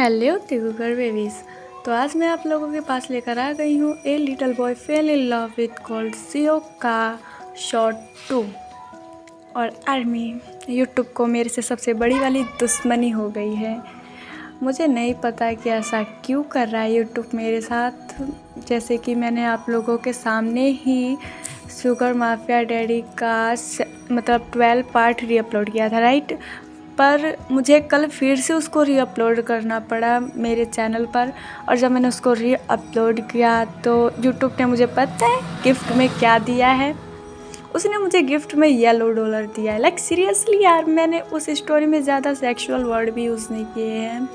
Hello टिगुगर babies. तो आज मैं आप लोगों के पास लेकर आ गई हूँ a little boy fail in love with called CO का शॉर्ट 2। और आर्मी यूट्यूब को मेरे से सबसे बड़ी वाली दुश्मनी हो गई है। मुझे नहीं पता कि ऐसा क्यों कर रहा है यूट्यूब मेरे साथ। जैसे कि मैंने आप लोगों के सामने ही शुगर माफिया डैडी का मतलब 12 पार्ट रीअपलोड किया था, राइट। पर मुझे कल फिर से उसको रीअपलोड करना पड़ा मेरे चैनल पर। और जब मैंने उसको रीअपलोड किया तो यूट्यूब ने मुझे पता है गिफ्ट में क्या दिया है। उसने मुझे गिफ्ट में $1 दिया है। लाइक सीरियसली यार, मैंने उस स्टोरी में ज़्यादा सेक्सुअल वर्ड भी यूज़ नहीं किए हैं,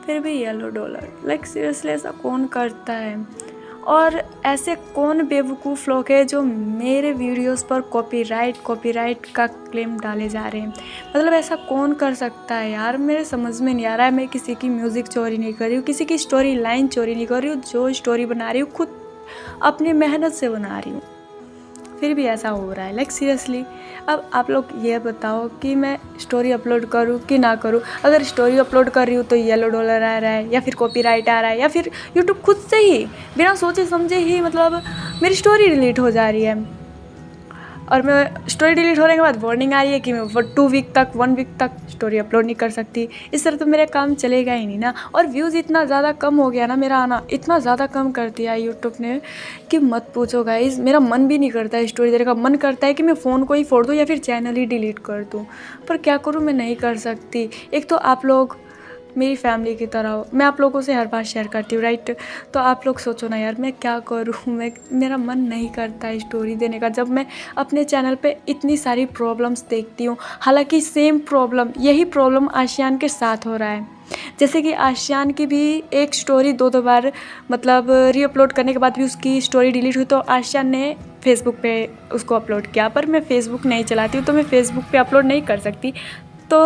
फिर भी $1। लाइक सीरियसली ऐसा कौन करता है? और ऐसे कौन बेवकूफ़ लोग हैं जो मेरे वीडियोस पर कॉपीराइट का क्लेम डाले जा रहे हैं? मतलब ऐसा कौन कर सकता है यार? मेरे समझ में नहीं आ रहा है। मैं किसी की म्यूज़िक चोरी नहीं कर रही हूँ, किसी की स्टोरी लाइन चोरी नहीं कर रही हूँ। जो स्टोरी बना रही हूँ खुद अपनी मेहनत से बना रही हूँ, फिर भी ऐसा हो रहा है। लाइक सीरियसली, अब आप लोग ये बताओ कि मैं स्टोरी अपलोड करूँ कि ना करूँ। अगर स्टोरी अपलोड कर रही हूँ तो $1 आ रहा है, या फिर कॉपीराइट आ रहा है, या फिर यूट्यूब खुद से ही बिना सोचे समझे ही मतलब मेरी स्टोरी डिलीट हो जा रही है। और मैं स्टोरी डिलीट होने के बाद वार्निंग आ रही है कि मैं 1 वीक तक स्टोरी अपलोड नहीं कर सकती। इस तरह तो मेरा काम चलेगा ही नहीं ना। और व्यूज़ इतना ज़्यादा कम हो गया ना, मेरा आना इतना ज़्यादा कम कर दिया है यूट्यूब ने कि मत पूछो गाइस। मेरा मन भी नहीं करता है स्टोरी देने का। मन करता है कि मैं फ़ोन को ही फोड़ दूँ या फिर चैनल ही डिलीट कर दूँ, पर क्या करूँ, मैं नहीं कर सकती। एक तो आप लोग मेरी फैमिली की तरह हो, मैं आप लोगों से हर बात शेयर करती हूँ, राइट। तो आप लोग सोचो ना यार, मैं क्या करूँ। मेरा मन नहीं करता है स्टोरी देने का, जब मैं अपने चैनल पे इतनी सारी प्रॉब्लम्स देखती हूँ। हालांकि सेम प्रॉब्लम, यही प्रॉब्लम आशियान के साथ हो रहा है। जैसे कि आशियान की भी एक स्टोरी दो बार मतलब रीअपलोड करने के बाद भी उसकी स्टोरी डिलीट हुई, तो आशियान ने फेसबुक पे उसको अपलोड किया। पर मैं फेसबुक नहीं चलाती हूँ, तो मैं फेसबुक पे अपलोड नहीं कर सकती। तो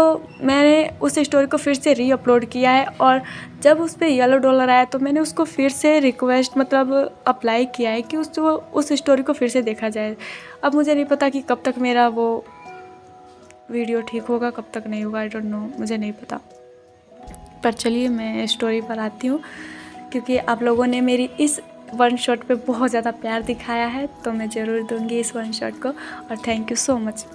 मैंने उस स्टोरी को फिर से रीअपलोड किया है। और जब उस पर $1 आया तो मैंने उसको फिर से रिक्वेस्ट मतलब अप्लाई किया है कि उस स्टोरी को फिर से देखा जाए। अब मुझे नहीं पता कि कब तक मेरा वो वीडियो ठीक होगा, कब तक नहीं होगा, आई डोंट नो, मुझे नहीं पता। पर चलिए मैं स्टोरी पर आती हूँ, क्योंकि आप लोगों ने मेरी इस वन शॉट पे बहुत ज़्यादा प्यार दिखाया है, तो मैं ज़रूर दूंगी इस वन शॉट को। और थैंक यू सो मच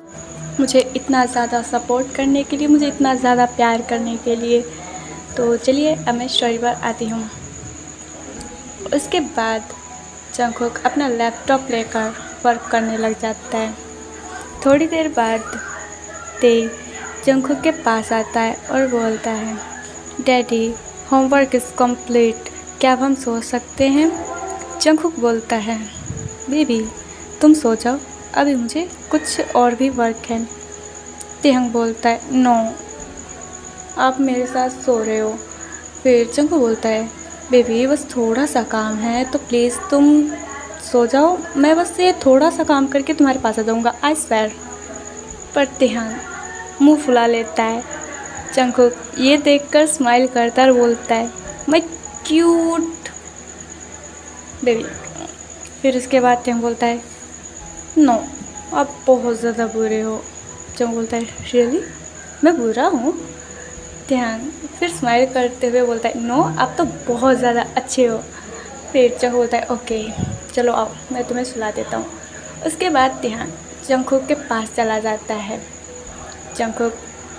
मुझे इतना ज़्यादा सपोर्ट करने के लिए, मुझे इतना ज़्यादा प्यार करने के लिए। तो चलिए अब मैं स्टोरी पर आती हूँ। उसके बाद जंगकुक अपना लैपटॉप लेकर वर्क करने लग जाता है। थोड़ी देर बाद ते जंगकुक के पास आता है और बोलता है, डैडी होमवर्क इज़ कंप्लीट, क्या अब हम सो सकते हैं? जंगकुक बोलता है, बेबी तुम सो जाओ, अभी मुझे कुछ और भी वर्क है। तेहंग बोलता है, नो आप मेरे साथ सो रहे हो। फिर जंगकुक बोलता है, बेबी बस थोड़ा सा काम है, तो प्लीज़ तुम सो जाओ, मैं बस ये थोड़ा सा काम करके तुम्हारे पास आ जाऊँगा, आई स्वेयर। पर तेहंग मुंह फुला लेता है। जंगकुक ये देखकर स्माइल करता है और बोलता है, माय क्यूट बेबी। फिर उसके बाद तेहंग बोलता है, नो आप बहुत ज़्यादा बुरे हो। जंगकुक बोलता है, रियली मैं बुरा हूँ? तेहंग फिर स्माइल करते हुए बोलता है, नो आप तो बहुत ज़्यादा अच्छे हो। फिर जंगकुक बोलता है, ओके चलो आओ मैं तुम्हें सुला देता हूँ। उसके बाद तेहंग जंगकुक के पास चला जाता है। जंगकुक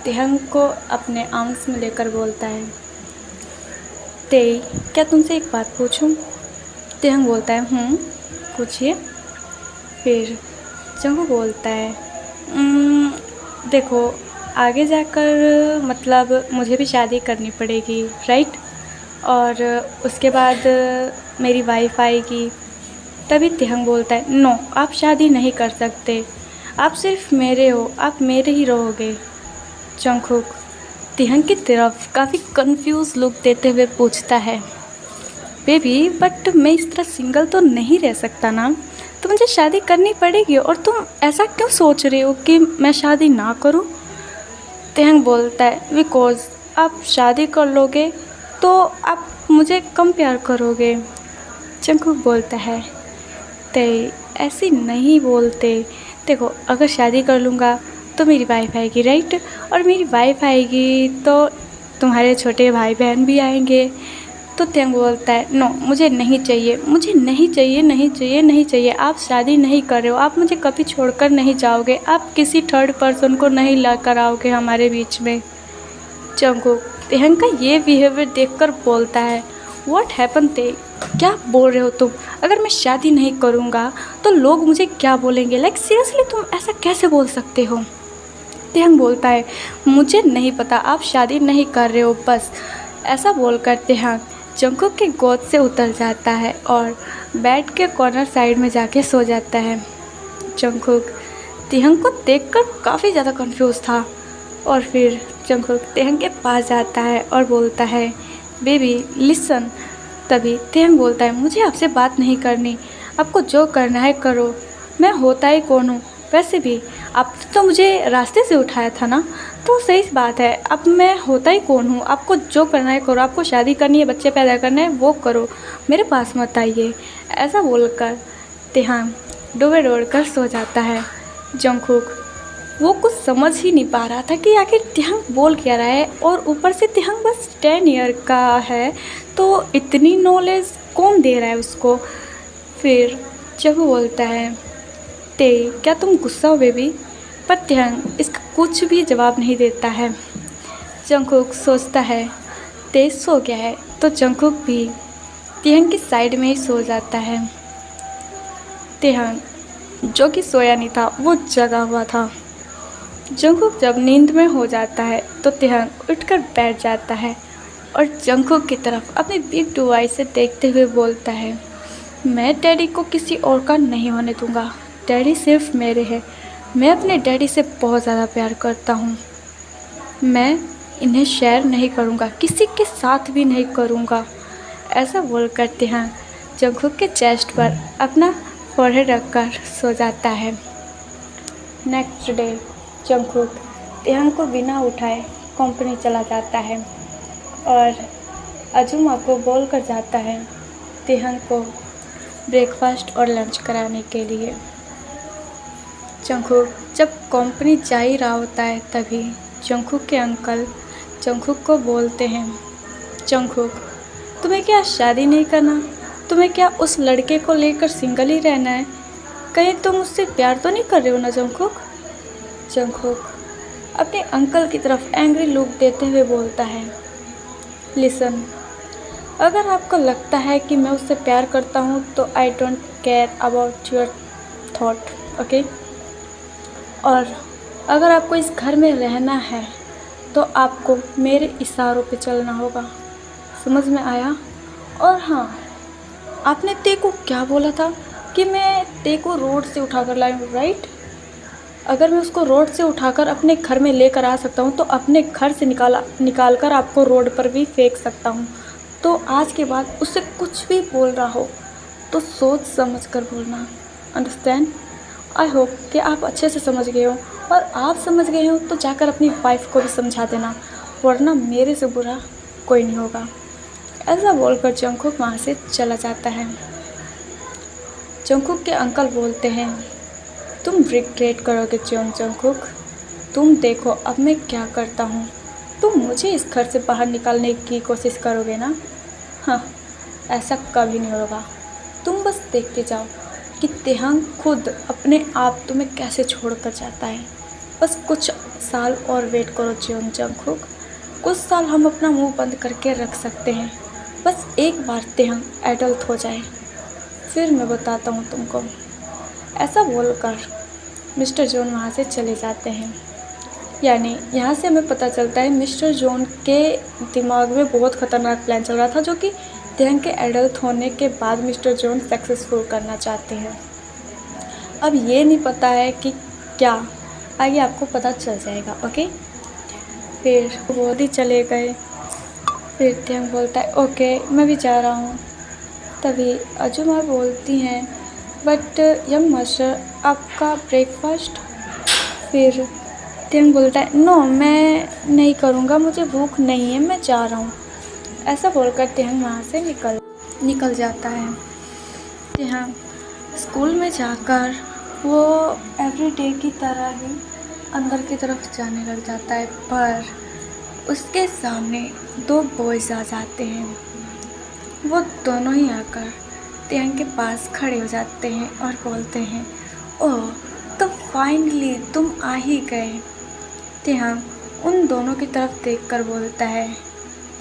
तेहंग को अपने आर्म्स में लेकर बोलता है, ते क्या तुमसे एक बात पूछूं? तेहंग बोलता है, पूछिए। फिर जंगकुक बोलता है, देखो आगे जाकर मतलब मुझे भी शादी करनी पड़ेगी, राइट। और उसके बाद मेरी वाइफ आएगी। तभी तेहंग बोलता है, नो आप शादी नहीं कर सकते, आप सिर्फ मेरे हो, आप मेरे ही रहोगे। जंगकुक तेहंग की तरफ काफ़ी कंफ्यूज लुक देते हुए पूछता है, बेबी बट मैं इस तरह सिंगल तो नहीं रह सकता ना, तो मुझे शादी करनी पड़ेगी। और तुम ऐसा क्यों सोच रहे हो कि मैं शादी ना करूं? तेहंग बोलता है, बिकॉज आप शादी कर लोगे तो आप मुझे कम प्यार करोगे। जंगकुक बोलता है, ते ऐसे नहीं बोलते, देखो अगर शादी कर लूँगा तो मेरी वाइफ आएगी, राइट। और मेरी वाइफ आएगी तो तुम्हारे छोटे भाई बहन भी आएंगे। तो तेंग बोलता है नो, मुझे नहीं चाहिए, मुझे नहीं चाहिए, नहीं चाहिए, नहीं चाहिए। आप शादी नहीं कर रहे हो, आप मुझे कभी छोड़कर नहीं जाओगे, आप किसी थर्ड पर्सन को नहीं ला कर आओगे हमारे बीच में। जंगकुक तेहंग का ये बिहेवियर देखकर बोलता है व्हाट हैपन ते, क्या बोल रहे हो तुम? अगर मैं शादी नहीं करूँगा तो लोग मुझे क्या बोलेंगे? लाइक सीरियसली तुम ऐसा कैसे बोल सकते हो? तेहंग बोलता है मुझे नहीं पता, आप शादी नहीं कर रहे हो बस। ऐसा बोलकर तेहंग जंगकुक के गोद से उतर जाता है और बेड के कॉर्नर साइड में जाके सो जाता है। जंगकुक तेहंग को देखकर काफ़ी ज़्यादा कंफ्यूज था और फिर जंगकुक तेहंग के पास जाता है और बोलता है बेबी लिसन। तभी तेहंग बोलता है मुझे आपसे बात नहीं करनी, आपको जो करना है करो, मैं होता ही कौन हूँ? वैसे भी आपने तो मुझे रास्ते से उठाया था ना, तो सही बात है, अब मैं होता ही कौन हूँ? आपको जो करना है करो, आपको शादी करनी है, बच्चे पैदा करने हैं वो करो, मेरे पास मत आइए। ऐसा बोलकर तेहंग डूबे डोड़ कर सो जाता है। जंगकुक वो कुछ समझ ही नहीं पा रहा था कि आखिर तेहंग बोल क्या रहा है, और ऊपर से तेहंग बस 10 ईयर का है, तो इतनी नॉलेज कौन दे रहा है उसको? फिर जब वो बोलता है ते क्या तुम गुस्सा हो बेबी? पर तेहंग इसका कुछ भी जवाब नहीं देता है। जंगकुक सोचता है ते सो गया है, तो जंगकुक भी तेहंग की साइड में ही सो जाता है। तेहंग जो कि सोया नहीं था वो जगा हुआ था। जंगकुक जब नींद में हो जाता है तो तेहंग उठकर बैठ जाता है और जंगकुक की तरफ अपनी बिग टू आई से देखते हुए बोलता है मैं डैडी को किसी और का नहीं होने दूंगा, डैडी सिर्फ मेरे हैं, मैं अपने डैडी से बहुत ज़्यादा प्यार करता हूँ, मैं इन्हें शेयर नहीं करूँगा, किसी के साथ भी नहीं करूँगा। ऐसा बोल कर तेहंग जंगकुक के चेस्ट पर अपना फोरहेड रखकर सो जाता है। नेक्स्ट डे जंगकुक तेहंग को बिना उठाए कंपनी चला जाता है और अजुमा को बोल कर जाता है तेहंग को ब्रेकफास्ट और लंच कराने के लिए। जंगकुक जब कंपनी जा ही रहा होता है तभी जंगकुक के अंकल जंगकुक को बोलते हैं जंगकुक तुम्हें क्या शादी नहीं करना? तुम्हें क्या उस लड़के को लेकर सिंगल ही रहना है? कहीं तुम उससे प्यार तो नहीं कर रहे हो ना जंगकुक? जंगकुक अपने अंकल की तरफ एंग्री लुक देते हुए बोलता है लिसन, अगर आपको लगता है कि मैं उससे प्यार करता हूँ तो I don't care about your thought, okay? और अगर आपको इस घर में रहना है तो आपको मेरे इशारों पे चलना होगा, समझ में आया? और हाँ, आपने ते को क्या बोला था कि मैं ते को रोड से उठाकर लाई हूँ, राइट? अगर मैं उसको रोड से उठाकर अपने घर में लेकर आ सकता हूँ तो अपने घर से निकाल कर आपको रोड पर भी फेंक सकता हूँ। तो आज के बाद उससे कुछ भी बोल रहा हो तो सोच समझ कर बोलना, अंडरस्टैंड? आई होप कि आप अच्छे से समझ गए हो, और आप समझ गए हो तो जाकर अपनी वाइफ को भी समझा देना, वरना मेरे से बुरा कोई नहीं होगा। ऐसा बोलकर जंगकुक वहाँ से चला जाता है। जंगकुक के अंकल बोलते हैं तुम रिग्रेट करोगे जंगकुक, तुम देखो अब मैं क्या करता हूँ, तुम मुझे इस घर से बाहर निकालने की कोशिश करोगे ना? हाँ, ऐसा कभी नहीं होगा, तुम बस देखते जाओ कि तेहंग खुद अपने आप तुम्हें कैसे छोड़ कर जाता है। बस कुछ साल और वेट करो जंगकुक, कुछ साल हम अपना मुंह बंद करके रख सकते हैं, बस एक बार तेहंग एडल्ट हो जाए, फिर मैं बताता हूँ तुमको। ऐसा बोलकर मिस्टर जॉन वहाँ से चले जाते हैं। यानी यहाँ से हमें पता चलता है मिस्टर जॉन के दिमाग में बहुत ख़तरनाक प्लान चल रहा था, जो कि तेहंग के एडल्ट होने के बाद मिस्टर जॉन सक्सेसफुल करना चाहते हैं। अब ये नहीं पता है कि क्या, आगे आपको पता चल जाएगा, ओके? फिर वो भी चले गए। फिर तेहंग बोलता है ओके मैं भी जा रहा हूँ। तभी अजुमा बोलती हैं बट यंग मास्टर आपका ब्रेकफास्ट? फिर तेहंग बोलता है नो मैं नहीं करूँगा, मुझे भूख नहीं है, मैं जा रहा हूँ। ऐसा बोलकर तेहंग वहाँ से निकल जाता है। तेहंग स्कूल में जाकर वो एवरी डे की तरह ही अंदर की तरफ जाने लग जाता है, पर उसके सामने दो बॉयज़ आ जाते हैं। वो दोनों ही आकर तिहंग के पास खड़े हो जाते हैं और बोलते हैं, ओह तो फाइनली तुम आ ही गए। तिहंग उन दोनों की तरफ देखकर बोलता है,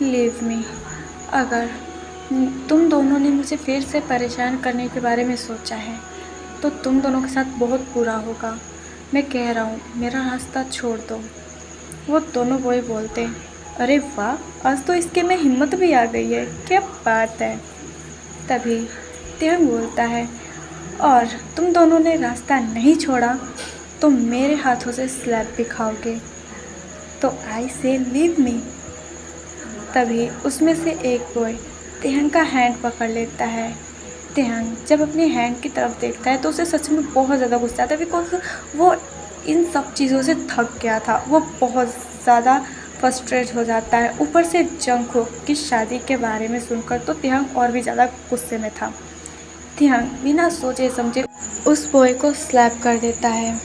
लीव मी। अगर तुम दोनों ने मुझे फिर से परेशान करने के बारे में सोचा है तो तुम दोनों के साथ बहुत बुरा होगा। मैं कह रहा हूँ मेरा रास्ता छोड़ दो। वो दोनों बॉय बोलते हैं, अरे वाह, आज तो इसके में हिम्मत भी आ गई है, क्या बात है। तभी तिहंग बोलता है, और तुम दोनों ने रास्ता नहीं छोड़ा तो मेरे हाथों से स्लैप भी खाओगे, तो आई से लीव मी। तभी उसमें से एक बॉय तिहंग का हैंड पकड़ लेता है। तिहंग जब अपने हैंड की तरफ देखता है तो उसे सच में बहुत ज़्यादा गुस्सा आता है, बिकॉज वो इन सब चीज़ों से थक गया था। वो बहुत ज़्यादा फ्रस्ट्रेट हो जाता है। ऊपर से जंगकोok की शादी के बारे में सुनकर तो तिहंग और भी ज़्यादा गुस्से में था। तिहंग बिना सोचे समझे उस बॉय को स्लैप कर देता है।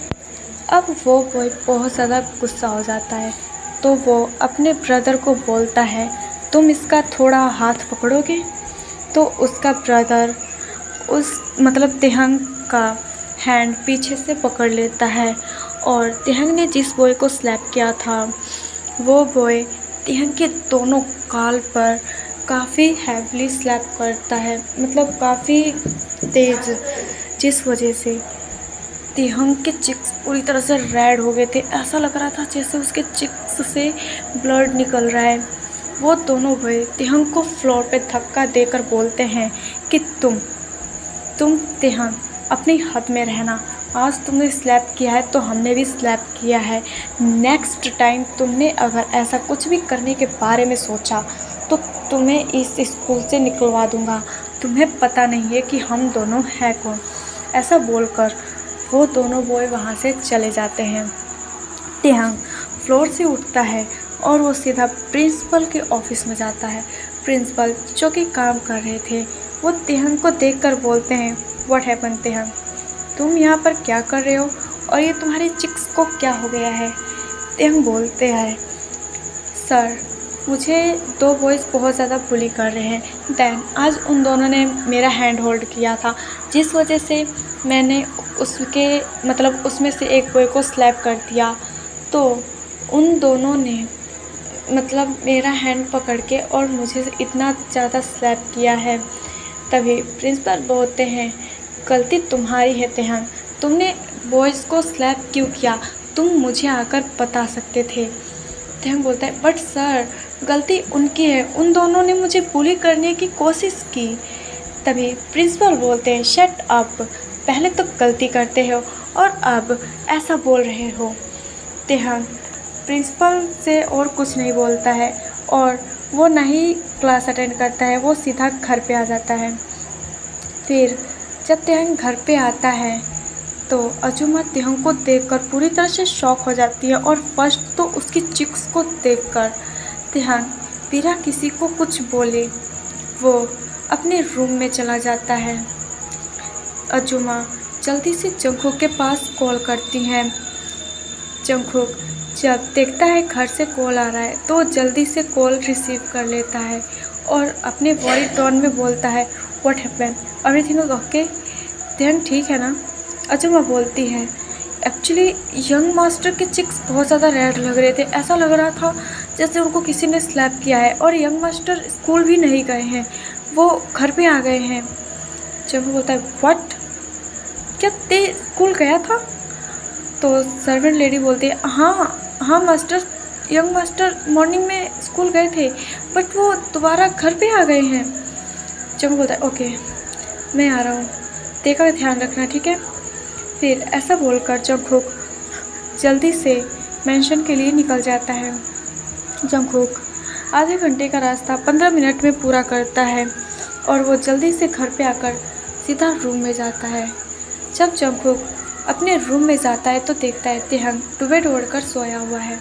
अब वो बॉय बहुत ज़्यादा गुस्सा हो जाता है, तो वो अपने ब्रदर को बोलता है, तुम इसका थोड़ा हाथ पकड़ोगे। तो उसका ब्रदर तिहंग का हैंड पीछे से पकड़ लेता है, और तिहंग ने जिस बॉय को स्लैप किया था वो बॉय तिहंग के दोनों गाल पर काफ़ी हैवीली स्लैप करता है, काफ़ी तेज़, जिस वजह से तिहंग के चिक्स पूरी तरह से रेड हो गए थे। ऐसा लग रहा था जैसे उसके चिक्स से ब्लड निकल रहा है। वो दोनों भाई तिहंग को फ्लोर पे धक्का देकर बोलते हैं कि तुम तिहंग अपनी हद में रहना। आज तुमने स्लैप किया है तो हमने भी स्लैप किया है। नेक्स्ट टाइम तुमने अगर ऐसा कुछ भी करने के बारे में सोचा तो तुम्हें इस स्कूल से निकलवा दूँगा। तुम्हें पता नहीं है कि हम दोनों हैं कौन। ऐसा बोलकर वो दोनों बॉय वहाँ से चले जाते हैं। तिहंग फ्लोर से उठता है और वो सीधा प्रिंसिपल के ऑफिस में जाता है। प्रिंसिपल जो कि काम कर रहे थे वो तिहंग को देखकर बोलते हैं, व्हाट हैपन तिहंग, तुम यहाँ पर क्या कर रहे हो और ये तुम्हारी चिक्स को क्या हो गया है। तिहंग बोलते हैं, सर मुझे दो बॉयज़ बहुत ज़्यादा बुली कर रहे हैं। दैन आज उन दोनों ने मेरा हैंड होल्ड किया था, जिस वजह से मैंने उसमें से एक बॉय को स्लैप कर दिया। तो उन दोनों ने मेरा हैंड पकड़ के और मुझे इतना ज़्यादा स्लैप किया है। तभी प्रिंसिपल बोलते हैं, गलती तुम्हारी है तिहंग, तुमने बॉयज़ को स्लैप क्यों किया, तुम मुझे आकर बता सकते थे। तिहंग बोलता है, बट सर गलती उनकी है, उन दोनों ने मुझे बुली करने की कोशिश की। तभी प्रिंसिपल बोलते हैं, शट अप, पहले तो गलती करते हो और अब ऐसा बोल रहे हो। तिहंग प्रिंसिपल से और कुछ नहीं बोलता है और वो नहीं क्लास अटेंड करता है, वो सीधा घर पे आ जाता है। फिर जब तिहंग घर पे आता है तो अजूमा तिहंग को देखकर पूरी तरह से शॉक हो जाती है, और फर्स्ट तो उसकी चिक्स को देखकर तिहंग बिना किसी को कुछ बोले वो अपने रूम में चला जाता है। अजूमा जल्दी से जंगकोok के पास कॉल करती हैं। जंगकोok जब देखता है घर से कॉल आ रहा है तो जल्दी से कॉल रिसीव कर लेता है और अपने बॉडी टोन में बोलता है, what happen, everything is okay. तिहंग ठीक है ना। अजूमा बोलती है, एक्चुअली यंग मास्टर के चिक्स बहुत ज़्यादा रेड लग रहे थे, ऐसा लग रहा था जैसे उनको किसी ने स्लैप किया है, और यंग मास्टर स्कूल भी नहीं गए हैं, वो घर पे आ गए हैं। जब वो बोलता है, व्हाट, क्या ते स्कूल गया था। तो सर्वेंट लेडी बोलती है, हाँ मास्टर, यंग मास्टर मॉर्निंग में स्कूल गए थे बट वो दोबारा घर पे आ गए हैं। जब बोलता है, ओके मैं आ रहा हूँ, देखा ध्यान रखना, ठीक है। फिर ऐसा बोलकर जंगकोok जल्दी से मेंशन के लिए निकल जाता है। जंगकोok आधे घंटे का रास्ता 15 मिनट में पूरा करता है और वो जल्दी से घर पे आकर सीधा रूम में जाता है। जब जंगकोok अपने रूम में जाता है तो देखता है तिहंग डूबे ओढ़कर सोया हुआ है।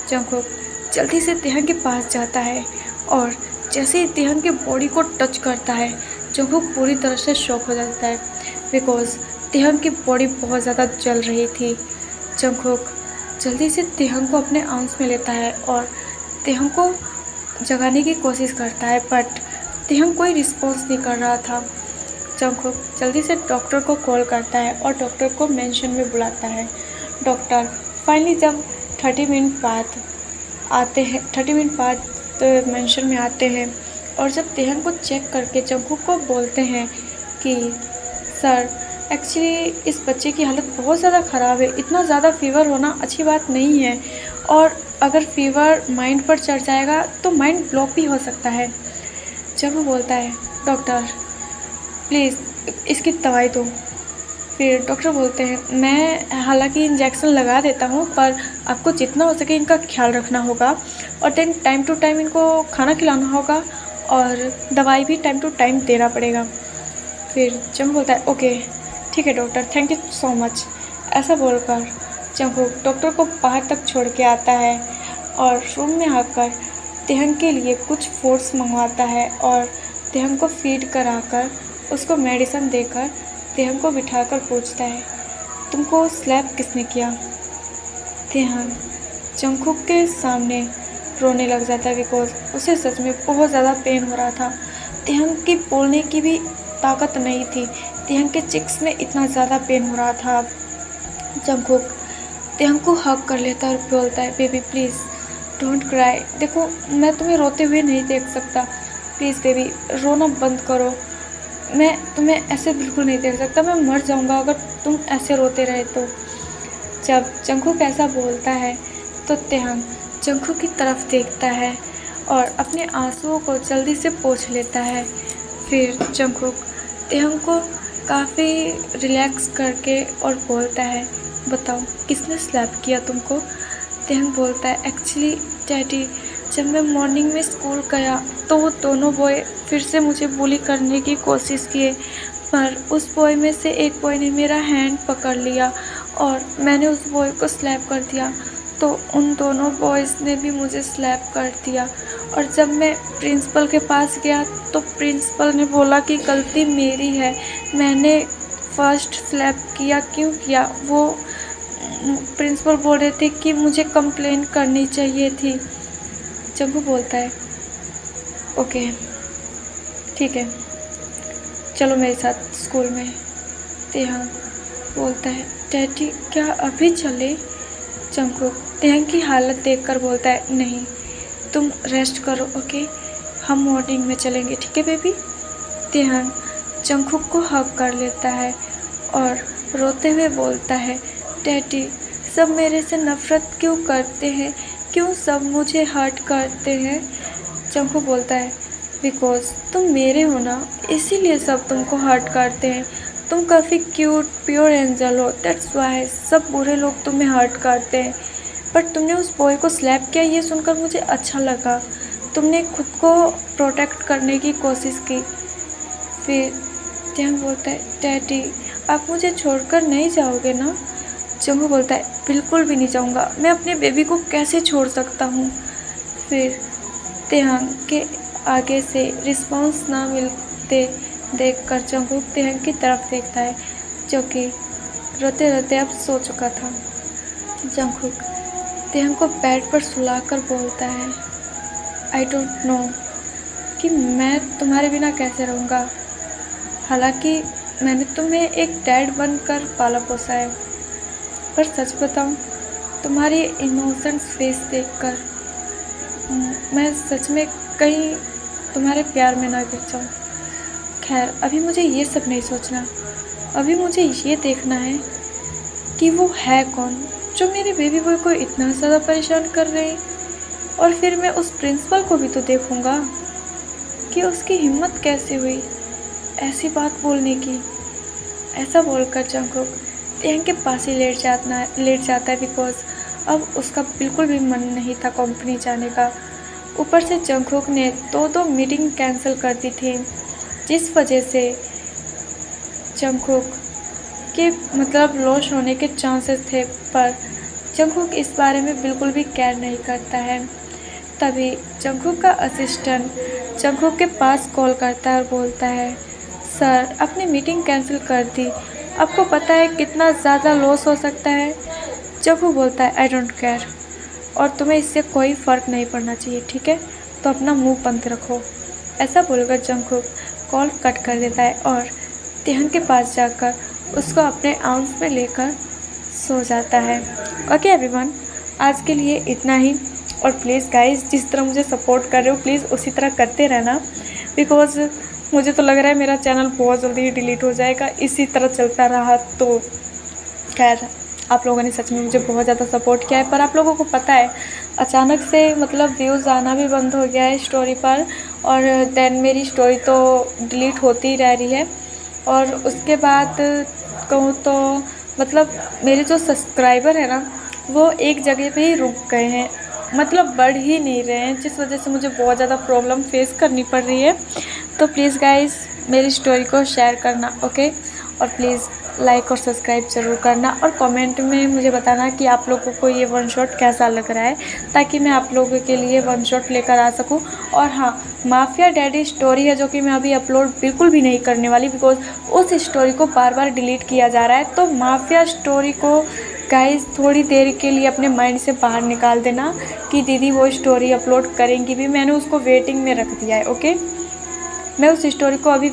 जंगकोok जल्दी से तिहंग के पास जाता है और जैसे ही तिहंग के बॉडी को टच करता है जंगकोok पूरी तरह से शॉक हो जाता है, बिकॉज तिहंग की बॉडी बहुत ज़्यादा जल रही थी। जंगकोok जल्दी से तिहंग को अपने आर्म्स में लेता है और तेहंग को जगाने की कोशिश करता है, बट तेहंग कोई रिस्पॉन्स नहीं कर रहा था। जंगकुक जल्दी से डॉक्टर को कॉल करता है और डॉक्टर को मेंशन में बुलाता है। डॉक्टर फाइनली जब 30 मिनट बाद आते हैं, 30 मिनट बाद तो मेंशन में आते हैं और जब तेहंग को चेक करके जंगकुक को बोलते हैं कि सर एक्चुअली इस बच्चे की हालत बहुत ज़्यादा ख़राब है, इतना ज़्यादा फीवर होना अच्छी बात नहीं है और अगर फीवर माइंड पर चढ़ जाएगा तो माइंड ब्लॉक भी हो सकता है। जब वो बोलता है डॉक्टर प्लीज़ इसकी दवाई दो, फिर डॉक्टर बोलते हैं मैं हालांकि इंजेक्शन लगा देता हूँ पर आपको जितना हो सके इनका ख्याल रखना होगा और देन टाइम टू टाइम इनको खाना खिलाना होगा और दवाई भी टाइम टू टाइम देना पड़ेगा। फिर जंग बोलता है ओके ठीक है doctor, thank you so much. ऐसा बोलकर जंगकुक डॉक्टर को बाहर तक छोड़ के आता है और रूम में आकर तेहंग के लिए कुछ फूड्स मंगवाता है और तेहंग को फीड कराकर उसको मेडिसिन देकर तेहंग को बिठाकर पूछता है तुमको स्लैप किसने किया। तेहंग जंगकुक के सामने रोने लग जाता है बिकॉज उसे सच में बहुत ज़्यादा पेन हो रहा था। तेहंग की बोलने की भी ताकत नहीं थी, तेहंग के चिक्स में इतना ज़्यादा पेन हो रहा था। जंगकुक तेहंग को हग कर लेता है और बोलता है बेबी प्लीज़ डोंट क्राई, देखो मैं तुम्हें रोते हुए नहीं देख सकता, प्लीज़ बेबी रोना बंद करो, मैं तुम्हें ऐसे बिल्कुल नहीं देख सकता, मैं मर जाऊंगा अगर तुम ऐसे रोते रहे तो। जब जंगकुक ऐसा बोलता है तो तेहंग जंगकुक की तरफ देखता है और अपने आंसुओं को जल्दी से पोंछ लेता है। फिर जंगकुक तेहंग को काफ़ी रिलैक्स करके और बोलता है बताओ किसने स्लैप किया तुमको। तेहंग बोलता है एक्चुअली डैडी जब मैं मॉर्निंग में स्कूल गया तो वो दोनों बॉय फिर से मुझे बुली करने की कोशिश किए, पर उस बॉय में से एक बॉय ने मेरा हैंड पकड़ लिया और मैंने उस बॉय को स्लैप कर दिया, तो उन दोनों बॉयज़ ने भी मुझे स्लैप कर दिया और जब मैं प्रिंसिपल के पास गया तो प्रिंसिपल ने बोला कि गलती मेरी है, मैंने फर्स्ट स्लैप किया, क्यों किया, वो प्रिंसिपल बोल रहे थे कि मुझे कंप्लेंट करनी चाहिए थी। जब वो बोलता है ओके ठीक है चलो मेरे साथ स्कूल में। तेहंग बोलता है डैडी क्या अभी चले। जंगकुक तेहंग की हालत देखकर बोलता है नहीं तुम रेस्ट करो ओके, हम मॉर्निंग में चलेंगे ठीक है बेबी। तेहंग जंगकुक को हग कर लेता है और रोते हुए बोलता है डैडी सब मेरे से नफ़रत क्यों करते हैं, क्यों सब मुझे हर्ट करते हैं। जंगकुक बोलता है बिकॉज तुम मेरे हो ना, इसीलिए सब तुमको हर्ट करते हैं, तुम काफ़ी क्यूट प्योर एंजल हो, दैट्स वाई सब बुरे लोग तुम्हें हर्ट करते हैं। बट तुमने उस बॉय को स्लैप किया ये सुनकर मुझे अच्छा लगा, तुमने खुद को प्रोटेक्ट करने की कोशिश की। फिर तेहंग बोलता है डैडी आप मुझे छोड़कर नहीं जाओगे ना। जंगकुक बोलता है बिल्कुल भी नहीं जाऊँगा, मैं अपने बेबी को कैसे छोड़ सकता हूँ। फिर तेहंग के आगे से रिस्पॉन्स ना मिलते देखकर जंगकुक तेहंग की तरफ देखता है जो कि रोते रोते अब सो चुका था। जंगकुक तेहंग को बेड पर सुलाकर बोलता है आई डोंट नो कि मैं तुम्हारे बिना कैसे रहूँगा, हालांकि मैंने तुम्हें एक डैड बनकर पाला पोसा है, पर सच बताऊं तुम्हारी इनोसेंट फेस देखकर मैं सच में कहीं तुम्हारे प्यार में ना गिर जाऊँ। खैर अभी मुझे ये सब नहीं सोचना, अभी मुझे ये देखना है कि वो है कौन जो मेरे बेबी बॉय को इतना ज़्यादा परेशान कर रहे हैं, और फिर मैं उस प्रिंसिपल को भी तो देखूँगा कि उसकी हिम्मत कैसे हुई ऐसी बात बोलने की। ऐसा बोलकर जंगकुक तेहंग के पास ही लेट जाता है बिकॉज अब उसका बिल्कुल भी मन नहीं था कंपनी जाने का। ऊपर से जंगकुक ने दो मीटिंग कैंसिल कर दी थी जिस वजह से जंगकुक के मतलब लॉस होने के चांसेस थे, पर जंगकुक इस बारे में बिल्कुल भी केयर नहीं करता है। तभी जंगकुक का असिस्टेंट जंगकुक के पास कॉल करता है और बोलता है सर आपने मीटिंग कैंसिल कर दी, आपको पता है कितना ज़्यादा लॉस हो सकता है। जंगकुक बोलता है आई डोंट केयर और तुम्हें इससे कोई फ़र्क नहीं पड़ना चाहिए, ठीक है? तो अपना मुंह बंद रखो। ऐसा बोलकर जंगकुक कॉल कट कर देता है और तेहंग के पास जाकर उसको अपने आर्म्स में लेकर सो जाता है। ओके एवरीवन, आज के लिए इतना ही। और प्लीज़ गाइस, जिस तरह मुझे सपोर्ट कर रहे हो प्लीज़ उसी तरह करते रहना, बिकॉज़ मुझे तो लग रहा है मेरा चैनल बहुत जल्दी ही डिलीट हो जाएगा इसी तरह चलता रहा तो। खैर, आप लोगों ने सच में मुझे बहुत ज़्यादा सपोर्ट किया है, पर आप लोगों को पता है अचानक से मतलब व्यूज़ आना भी बंद हो गया है स्टोरी पर, और देन मेरी स्टोरी तो डिलीट होती ही रह रही है। और उसके बाद कहूँ तो मतलब मेरे जो सब्सक्राइबर है ना वो एक जगह पे ही रुक गए हैं, मतलब बढ़ ही नहीं रहे हैं, जिस वजह से मुझे बहुत ज़्यादा प्रॉब्लम फेस करनी पड़ रही है। तो प्लीज़ गाइस मेरी स्टोरी को शेयर करना, ओके? और प्लीज़ लाइक और सब्सक्राइब ज़रूर करना, और कमेंट में मुझे बताना कि आप लोगों को ये वन शॉट कैसा लग रहा है, ताकि मैं आप लोगों के लिए वन शॉट लेकर आ सकूं। और हाँ, माफिया डैडी स्टोरी है जो कि मैं अभी अपलोड बिल्कुल भी नहीं करने वाली, बिकॉज उस स्टोरी को बार बार डिलीट किया जा रहा है। तो माफिया स्टोरी को गाइस थोड़ी देर के लिए अपने माइंड से बाहर निकाल देना कि दीदी वो स्टोरी अपलोड करेंगी भी, मैंने उसको वेटिंग में रख दिया है, ओके? मैं उस स्टोरी को अभी